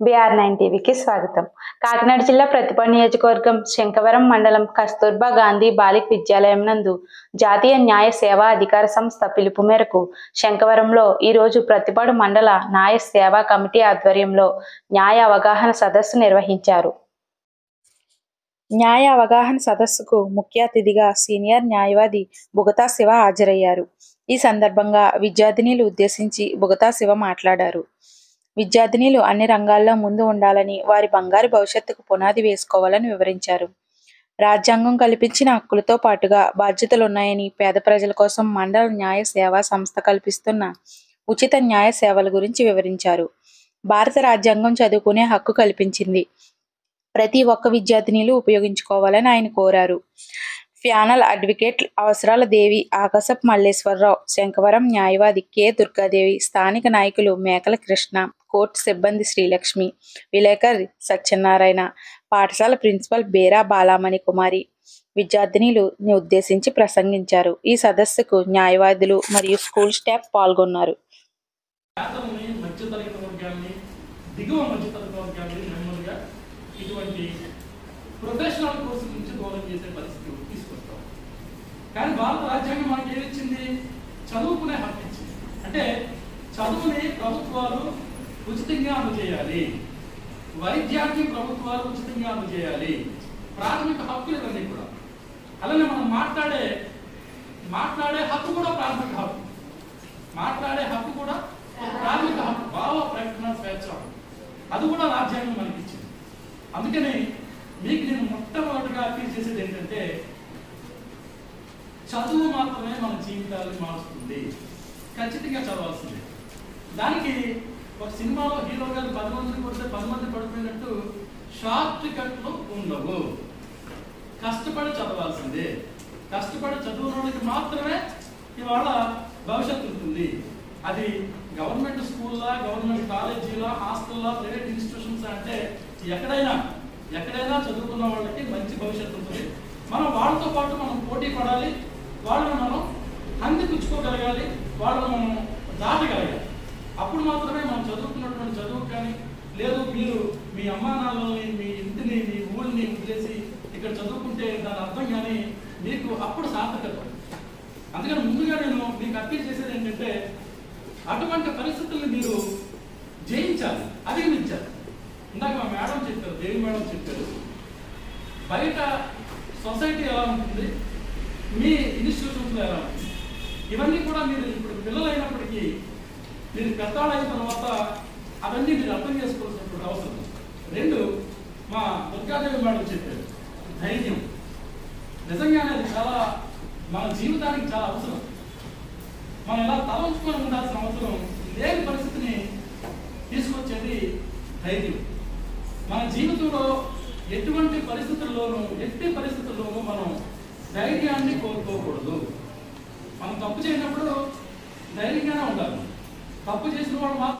BR9 టీవీకి స్వాగతం. కాకినాడ జిల్లా ప్రతిపాడు నియోజకవర్గం శంఖవరం మండలం కస్తూర్బా గాంధీ బాలిక విద్యాలయం నందు జాతీయ న్యాయ సేవా అధికార సంస్థ పిలుపు మేరకు శంఖవరంలో ఈరోజు ప్రతిపాడు మండల న్యాయ సేవా కమిటీ ఆధ్వర్యంలో న్యాయ అవగాహన సదస్సు నిర్వహించారు. న్యాయ అవగాహన సదస్సుకు ముఖ్య అతిథిగా సీనియర్ న్యాయవాది బుగతా శివ హాజరయ్యారు. ఈ సందర్భంగా విద్యార్థినిలు ఉద్దేశించి బుగతా శివ మాట్లాడారు. విద్యార్థినిలు అన్ని రంగాల్లో ముందు ఉండాలని, వారి బంగారు భవిష్యత్తుకు పునాది వేసుకోవాలని వివరించారు. రాజ్యాంగం కల్పించిన హక్కులతో పాటుగా బాధ్యతలున్నాయని, పేద ప్రజల కోసం మండల న్యాయ సేవా సంస్థ కల్పిస్తున్న ఉచిత న్యాయ సేవల గురించి వివరించారు. భారత రాజ్యాంగం చదువుకునే హక్కు కల్పించింది. ప్రతి ఒక్క విద్యార్థినిలు ఉపయోగించుకోవాలని ఆయన కోరారు. ప్యానల్ అడ్వకేట్ అవసరాల దేవి, ఆకాశప్ మల్లేశ్వరరావు, శంఖవరం న్యాయవాది కె దుర్గాదేవి, స్థానిక నాయకులు మేకల కృష్ణ, కోర్టు సిబ్బంది శ్రీలక్ష్మి, విలేకరి సత్యనారాయణ, పాఠశాల ప్రిన్సిపల్ బేరా బాలామణి కుమారి విద్యార్థినిలు ఉద్దేశించి ప్రసంగించారు. ఈ సదస్సుకు న్యాయవాదులు మరియు స్కూల్ స్టాఫ్ పాల్గొన్నారు. ప్రొఫెషనల్ కోర్సు నుంచి దూరం చేసే పరిస్థితి తీసుకొస్తాం. కానీ భారత రాజ్యాంగం మనకి ఏమిచ్చింది? చదువుకునే హక్కు ఇచ్చింది. అంటే చదువుని ప్రభుత్వాలు ఉచితంగా అందజేయాలి, వైద్యాన్ని ప్రభుత్వాలు ఉచితంగా అందజేయాలి, ప్రాథమిక హక్కులు ఇవన్నీ కూడా. అలానే మనం మాట్లాడే హక్కు కూడా ప్రాథమిక హక్కు, మాట్లాడే హక్కు కూడా ప్రాథమిక హక్కు, భావ ప్రకటన స్వేచ్ఛ, అది కూడా రాజ్యాంగం మనకి ఇచ్చింది. అందుకని మీకు నేను మొట్టమొదటిగా అప్పీల్ చేసేది ఏంటంటే, చదువు మాత్రమే మన జీవితాలను మారుస్తుంది. ఖచ్చితంగా చదవాల్సిందే. దానికి ఒక సినిమాలో హీరో గారు 10 మందిని కొడితే 10 మంది పడిపోయినట్టు షార్ట్ కట్లు ఉండవు. కష్టపడి చదవాల్సిందే. కష్టపడి చదువులోకి మాత్రమే ఇవాళ భవిష్యత్తు ఉంటుంది. అది గవర్నమెంట్ స్కూల్లా, గవర్నమెంట్ కాలేజీలా, హాస్టల్లా, ప్రైవేట్ ఇన్స్టిట్యూషన్స్ అంటే ఎక్కడైనా చదువుకున్న వాళ్ళకి మంచి భవిష్యత్తు ఉంటుంది. మనం వాళ్ళతో పాటు మనం పోటీ పడాలి, వాళ్ళని మనం అందిపుచ్చుకోగలగాలి, వాళ్ళని మనం దాటగలగాలి. అప్పుడు మాత్రమే మనం చదువుకున్నటువంటి చదువు కానీ, లేదు మీరు మీ అమ్మా నాన్నల్ని, మీ ఇంటిని, మీ ఊళ్ళని వదిలేసి ఇక్కడ చదువుకుంటే దాని అర్థం కానీ మీకు అప్పుడు సార్థకత. అందుకని ముందుగా నేను మీకు అప్పీల్ చేసేది ఏంటంటే, అటువంటి పరిస్థితుల్ని మీరు జయించాలి, అధిగమించాలి. ఇందాక మా మేడం చెప్పారు, దేవి మేడం చెప్పారు, బయట సొసైటీ ఎలా ఉంటుంది, మీ ఇన్స్టిట్యూషన్స్లో ఎలా ఉంటుంది, ఇవన్నీ కూడా మీరు ఇప్పుడు పిల్లలు అయినప్పటికీ మీరు పెద్దవాళ్ళు అయిన తర్వాత అవన్నీ మీరు అర్థం చేసుకోవాల్సినటువంటి అవసరం. 2, మా దుర్గాదేవి మేడం చెప్పారు, ధైర్యం. నిజంగానే అది చాలా మన జీవితానికి చాలా అవసరం. మనం ఇలా తలంచుకొని ఉండాల్సిన అవసరం లేని పరిస్థితిని తీసుకొచ్చేది ధైర్యం. మన జీవితంలో ఎట్టి పరిస్థితుల్లోనూ మనం ధైర్యాన్ని కోరుకోకూడదు. మనం తప్పు చేయనప్పుడు ధైర్యంగానే ఉండాలి. తప్పు చేసిన వాళ్ళు మాత్రం